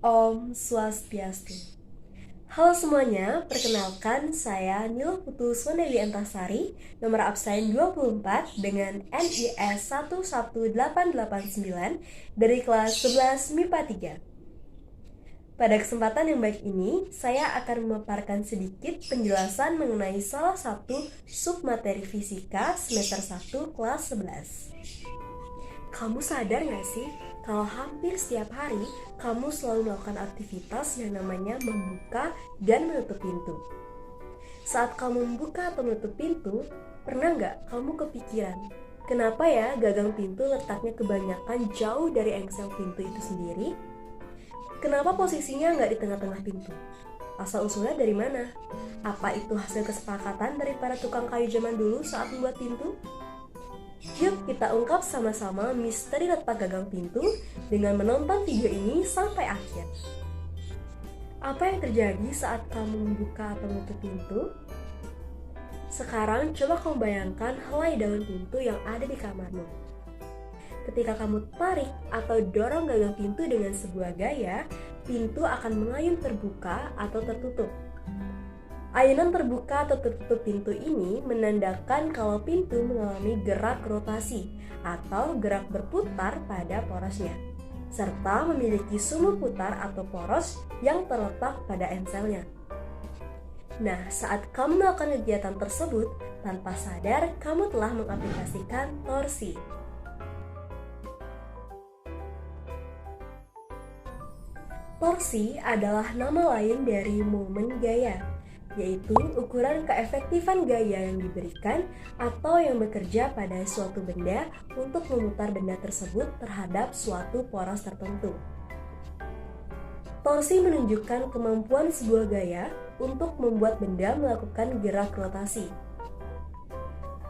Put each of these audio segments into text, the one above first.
Om Swastiastu. Halo semuanya, perkenalkan saya Nilo Putu Swanewi Antasari, nomor absen 24 dengan NIS 11889 dari kelas 11 MIPA 3. Pada kesempatan yang baik ini, saya akan memaparkan sedikit penjelasan mengenai salah satu submateri fisika semester 1 kelas 11. Kamu sadar gak sih, kalau hampir setiap hari kamu selalu melakukan aktivitas yang namanya membuka dan menutup pintu. Saat kamu membuka atau menutup pintu, pernah gak kamu kepikiran, kenapa ya gagang pintu letaknya kebanyakan jauh dari engsel pintu itu sendiri? Kenapa posisinya nggak di tengah-tengah pintu? Asal-usulnya dari mana? Apa itu hasil kesepakatan dari para tukang kayu zaman dulu saat membuat pintu? Yuk kita ungkap sama-sama misteri letak gagang pintu dengan menonton video ini sampai akhir. Apa yang terjadi saat kamu membuka atau menutup pintu? Sekarang coba kamu bayangkan helai daun pintu yang ada di kamarmu. Ketika kamu tarik atau dorong gagang pintu dengan sebuah gaya, pintu akan mengayun terbuka atau tertutup. Ayunan terbuka atau tertutup pintu ini menandakan kalau pintu mengalami gerak rotasi atau gerak berputar pada porosnya, serta memiliki sumbu putar atau poros yang terletak pada enselnya. Nah, saat kamu melakukan kegiatan tersebut, tanpa sadar kamu telah mengaplikasikan torsi. Torsi adalah nama lain dari momen gaya, yaitu ukuran keefektifan gaya yang diberikan atau yang bekerja pada suatu benda untuk memutar benda tersebut terhadap suatu poros tertentu. Torsi menunjukkan kemampuan sebuah gaya untuk membuat benda melakukan gerak rotasi.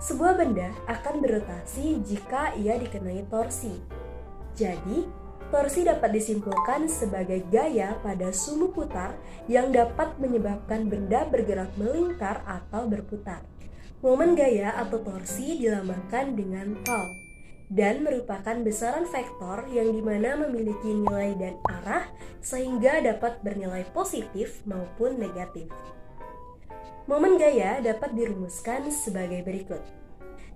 Sebuah benda akan berotasi jika ia dikenai torsi. Jadi, torsi dapat disimpulkan sebagai gaya pada sumbu putar yang dapat menyebabkan benda bergerak melingkar atau berputar. Momen gaya atau torsi dilambangkan dengan tau dan merupakan besaran vektor yang dimana memiliki nilai dan arah sehingga dapat bernilai positif maupun negatif. Momen gaya dapat dirumuskan sebagai berikut.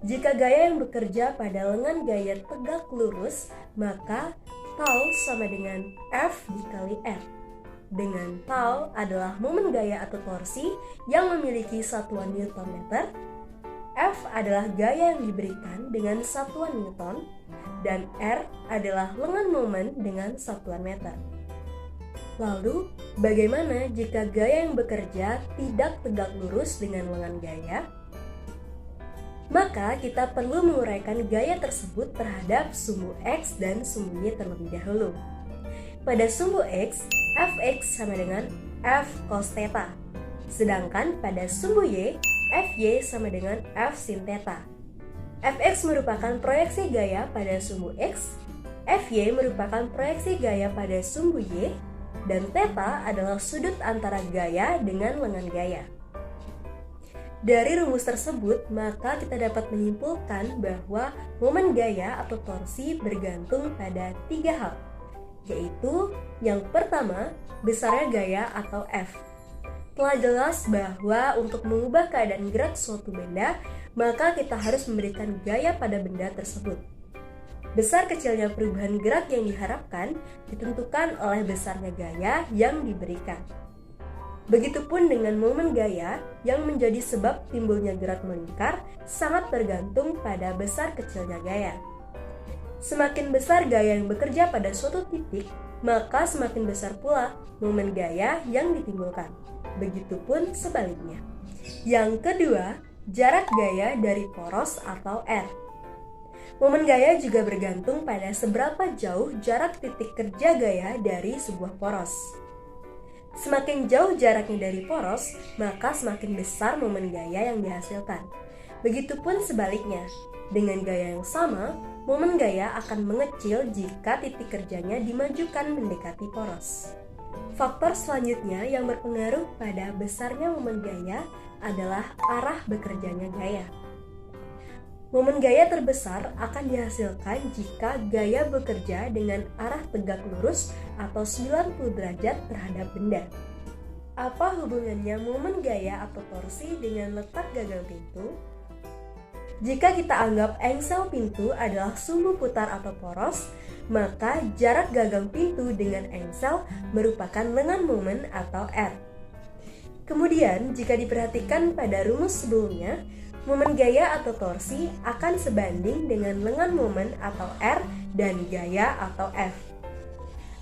Jika gaya yang bekerja pada lengan gaya tegak lurus, maka tau sama dengan F dikali R. Dengan tau adalah momen gaya atau torsi yang memiliki satuan Newton meter, F adalah gaya yang diberikan dengan satuan Newton, dan R adalah lengan momen dengan satuan meter. Lalu, bagaimana jika gaya yang bekerja tidak tegak lurus dengan lengan gaya? Maka kita perlu menguraikan gaya tersebut terhadap sumbu X dan sumbu Y terlebih dahulu. Pada sumbu X, Fx sama dengan F cos theta. Sedangkan pada sumbu Y, Fy sama dengan F sin theta. Fx merupakan proyeksi gaya pada sumbu X, Fy merupakan proyeksi gaya pada sumbu Y, dan theta adalah sudut antara gaya dengan lengan gaya. Dari rumus tersebut, maka kita dapat menyimpulkan bahwa momen gaya atau torsi bergantung pada 3 hal, yaitu yang pertama, besarnya gaya atau F. Telah jelas bahwa untuk mengubah keadaan gerak suatu benda, maka kita harus memberikan gaya pada benda tersebut. Besar kecilnya perubahan gerak yang diharapkan ditentukan oleh besarnya gaya yang diberikan. Begitupun dengan momen gaya yang menjadi sebab timbulnya gerak melingkar sangat tergantung pada besar kecilnya gaya. Semakin besar gaya yang bekerja pada suatu titik, maka semakin besar pula momen gaya yang ditimbulkan. Begitupun sebaliknya. Yang kedua, jarak gaya dari poros atau R. Momen gaya juga bergantung pada seberapa jauh jarak titik kerja gaya dari sebuah poros. Semakin jauh jaraknya dari poros, maka semakin besar momen gaya yang dihasilkan. Begitupun sebaliknya, dengan gaya yang sama, momen gaya akan mengecil jika titik kerjanya dimajukan mendekati poros. Faktor selanjutnya yang berpengaruh pada besarnya momen gaya adalah arah bekerjanya gaya. Momen gaya terbesar akan dihasilkan jika gaya bekerja dengan arah tegak lurus atau 90 derajat terhadap benda. Apa hubungannya momen gaya atau torsi dengan letak gagang pintu? Jika kita anggap engsel pintu adalah sumbu putar atau poros, maka jarak gagang pintu dengan engsel merupakan lengan momen atau R. Kemudian, jika diperhatikan pada rumus sebelumnya, momen gaya atau torsi akan sebanding dengan lengan momen atau R dan gaya atau F.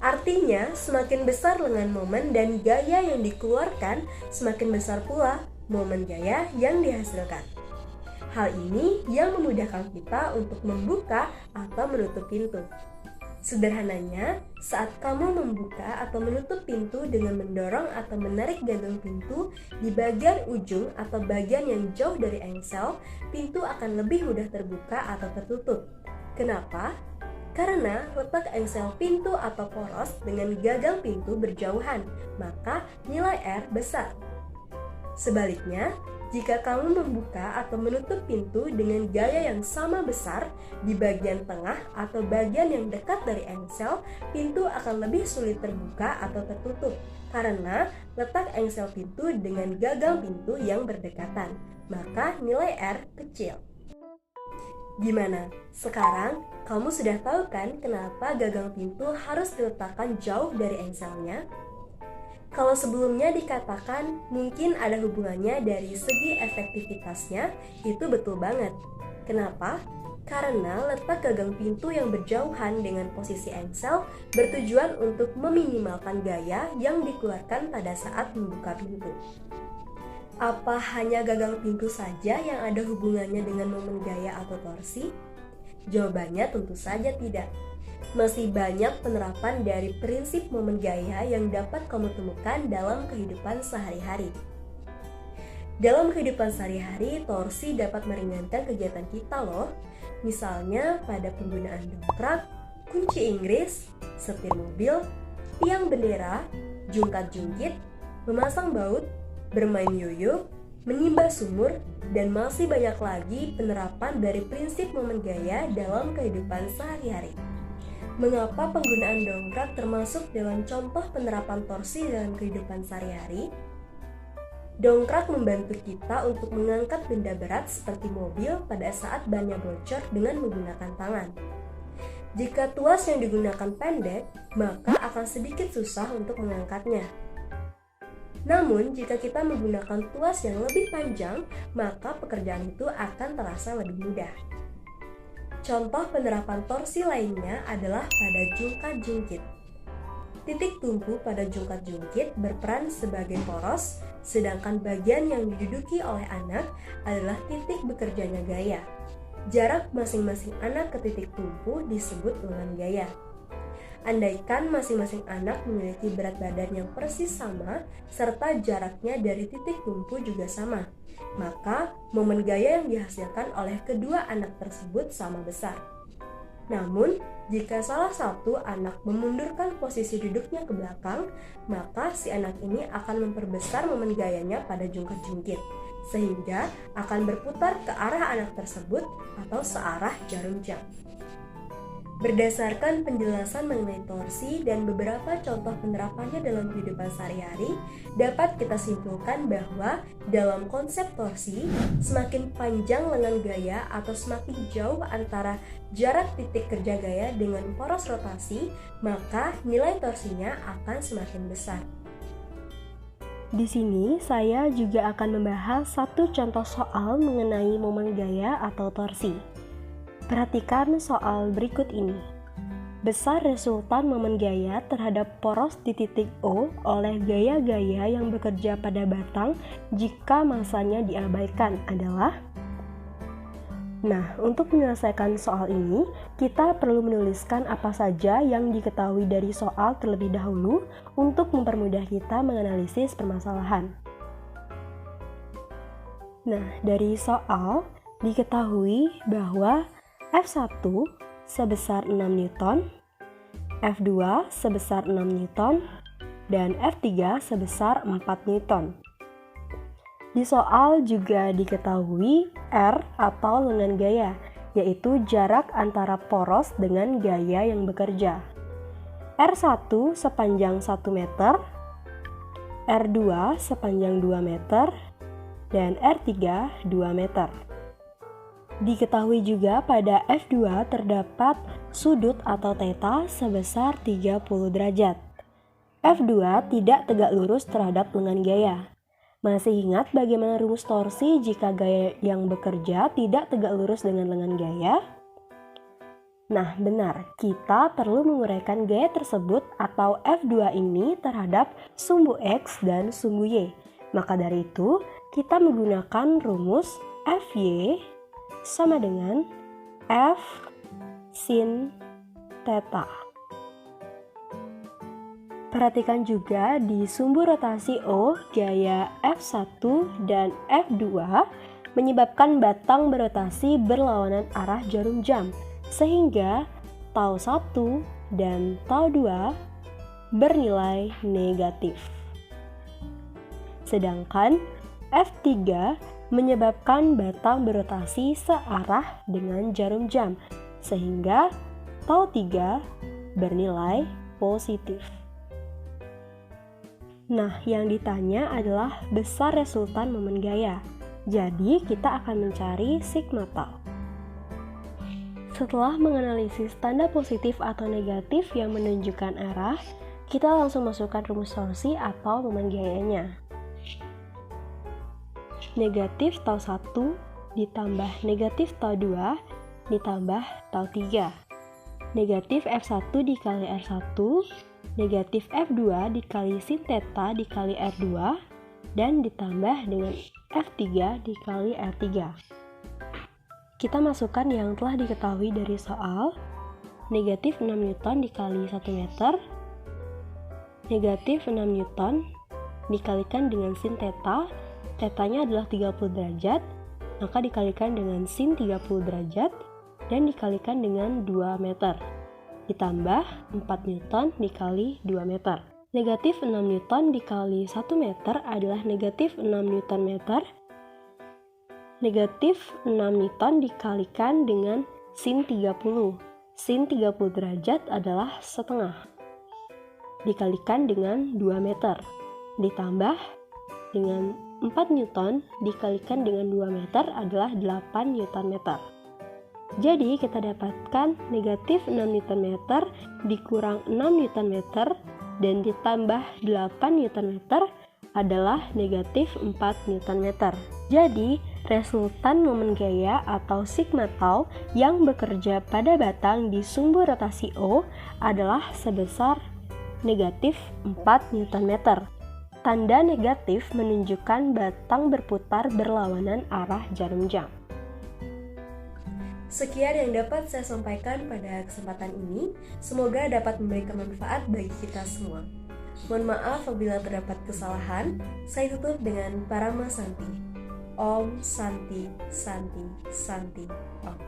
Artinya, semakin besar lengan momen dan gaya yang dikeluarkan, semakin besar pula momen gaya yang dihasilkan. Hal ini yang memudahkan kita untuk membuka atau menutup pintu. Sederhananya, saat kamu membuka atau menutup pintu dengan mendorong atau menarik gagang pintu di bagian ujung atau bagian yang jauh dari engsel, pintu akan lebih mudah terbuka atau tertutup. Kenapa? Karena letak engsel pintu atau poros dengan gagang pintu berjauhan, maka nilai R besar. Sebaliknya, jika kamu membuka atau menutup pintu dengan gaya yang sama besar di bagian tengah atau bagian yang dekat dari engsel, pintu akan lebih sulit terbuka atau tertutup karena letak engsel pintu dengan gagang pintu yang berdekatan, maka nilai R kecil. Gimana? Sekarang kamu sudah tahu kan kenapa gagang pintu harus diletakkan jauh dari engselnya? Kalau sebelumnya dikatakan mungkin ada hubungannya dari segi efektivitasnya, itu betul banget. Kenapa? Karena letak gagang pintu yang berjauhan dengan posisi engsel bertujuan untuk meminimalkan gaya yang dikeluarkan pada saat membuka pintu. Apa hanya gagang pintu saja yang ada hubungannya dengan momen gaya atau torsi? Jawabannya tentu saja tidak. Masih banyak penerapan dari prinsip momen gaya yang dapat kamu temukan dalam kehidupan sehari-hari. Dalam kehidupan sehari-hari, torsi dapat meringankan kegiatan kita loh. Misalnya pada penggunaan dongkrak, kunci Inggris, setir mobil, tiang bendera, jungkat-jungkit, memasang baut, bermain yoyo, menimba sumur, dan masih banyak lagi penerapan dari prinsip momen gaya dalam kehidupan sehari-hari. Mengapa penggunaan dongkrak termasuk dalam contoh penerapan torsi dalam kehidupan sehari-hari? Dongkrak membantu kita untuk mengangkat benda berat seperti mobil pada saat bannya bocor dengan menggunakan tangan. Jika tuas yang digunakan pendek, maka akan sedikit susah untuk mengangkatnya. Namun, jika kita menggunakan tuas yang lebih panjang, maka pekerjaan itu akan terasa lebih mudah. Contoh penerapan torsi lainnya adalah pada jungkat-jungkit. Titik tumpu pada jungkat-jungkit berperan sebagai poros, sedangkan bagian yang diduduki oleh anak adalah titik bekerjanya gaya. Jarak masing-masing anak ke titik tumpu disebut lengan gaya. Andaikan masing-masing anak memiliki berat badan yang persis sama, serta jaraknya dari titik tumpu juga sama, maka momen gaya yang dihasilkan oleh kedua anak tersebut sama besar. Namun, jika salah satu anak memundurkan posisi duduknya ke belakang, maka si anak ini akan memperbesar momen gayanya pada jungkat-jungkit, sehingga akan berputar ke arah anak tersebut atau searah jarum jam. Berdasarkan penjelasan mengenai torsi dan beberapa contoh penerapannya dalam kehidupan sehari-hari, dapat kita simpulkan bahwa dalam konsep torsi, semakin panjang lengan gaya atau semakin jauh antara jarak titik kerja gaya dengan poros rotasi, maka nilai torsinya akan semakin besar. Di sini saya juga akan membahas satu contoh soal mengenai momen gaya atau torsi. Perhatikan soal berikut ini. Besar resultan momen gaya terhadap poros di titik O oleh gaya-gaya yang bekerja pada batang jika masanya diabaikan adalah. Nah, untuk menyelesaikan soal ini, kita perlu menuliskan apa saja yang diketahui dari soal terlebih dahulu untuk mempermudah kita menganalisis permasalahan. Nah, dari soal diketahui bahwa F1 sebesar 6 Newton, F2 sebesar 6 Newton, dan F3 sebesar 4 Newton. Di soal juga diketahui R atau lengan gaya, yaitu jarak antara poros dengan gaya yang bekerja. R1 sepanjang 1 meter, R2 sepanjang 2 meter, dan R3 2 meter. Diketahui juga pada F2 terdapat sudut atau theta sebesar 30 derajat. F2 tidak tegak lurus terhadap lengan gaya. Masih ingat bagaimana rumus torsi jika gaya yang bekerja tidak tegak lurus dengan lengan gaya? Nah, benar, kita perlu menguraikan gaya tersebut atau F2 ini terhadap sumbu X dan sumbu Y. Maka dari itu, kita menggunakan rumus Fy sama dengan F sin theta. Perhatikan juga di sumbu rotasi O, gaya F1 dan F2 menyebabkan batang berotasi berlawanan arah jarum jam, sehingga tau 1 dan tau 2 bernilai negatif. Sedangkan F3 menyebabkan batang berotasi searah dengan jarum jam, sehingga tau 3 bernilai positif. Nah, yang ditanya adalah besar resultan momen gaya. Jadi, kita akan mencari sigma tau. Setelah menganalisis tanda positif atau negatif yang menunjukkan arah, kita langsung masukkan rumus torsi atau momen gayanya. Negatif tau 1 ditambah negatif tau 2 ditambah tau 3. Negatif F1 dikali R1, negatif F2 dikali sin theta dikali R2, dan ditambah dengan F3 dikali R3. Kita masukkan yang telah diketahui dari soal. Negatif 6 Newton dikali 1 meter, negatif 6 Newton dikalikan dengan sin theta, tetanya adalah 30 derajat, maka dikalikan dengan sin 30 derajat, dan dikalikan dengan 2 meter. Ditambah 4 Newton dikali 2 meter. Negatif 6 Newton dikali 1 meter adalah negatif 6 Newton meter. Negatif 6 Newton dikalikan dengan sin 30. Sin 30 derajat adalah setengah. Dikalikan dengan 2 meter. Ditambah dengan 4 Newton dikalikan dengan 2 meter adalah 8 Newton meter. Jadi kita dapatkan negatif 6 Nm dikurang 6 Nm dan ditambah 8 Nm adalah negatif 4 Nm. Jadi resultan momen gaya atau sigma tau yang bekerja pada batang di sumbu rotasi O adalah sebesar negatif 4 Nm. Tanda negatif menunjukkan batang berputar berlawanan arah jarum jam. Sekian yang dapat saya sampaikan pada kesempatan ini. Semoga dapat memberikan manfaat bagi kita semua. Mohon maaf apabila terdapat kesalahan. Saya tutup dengan Parama Santi. Om Santi Santi Santi Om.